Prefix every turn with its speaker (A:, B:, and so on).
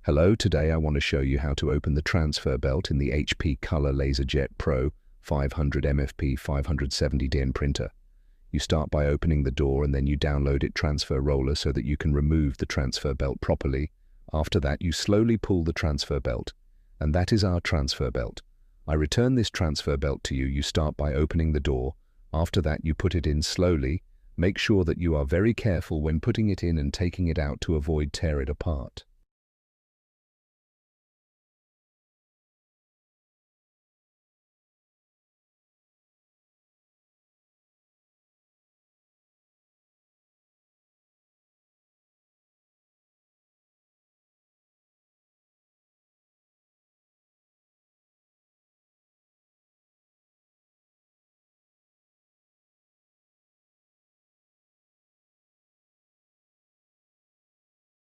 A: Hello, today I want to show you how to open the transfer belt in the HP Color Laserjet Pro 500 MFP 570DN printer. You start by opening the door and then you download it transfer roller so that you can remove the transfer belt properly. After that, you slowly pull the transfer belt. And that is our transfer belt. I return this transfer belt to you. You start by opening the door. After that, you put it in slowly. Make sure that you are very careful when putting it in and taking it out to avoid tear it apart.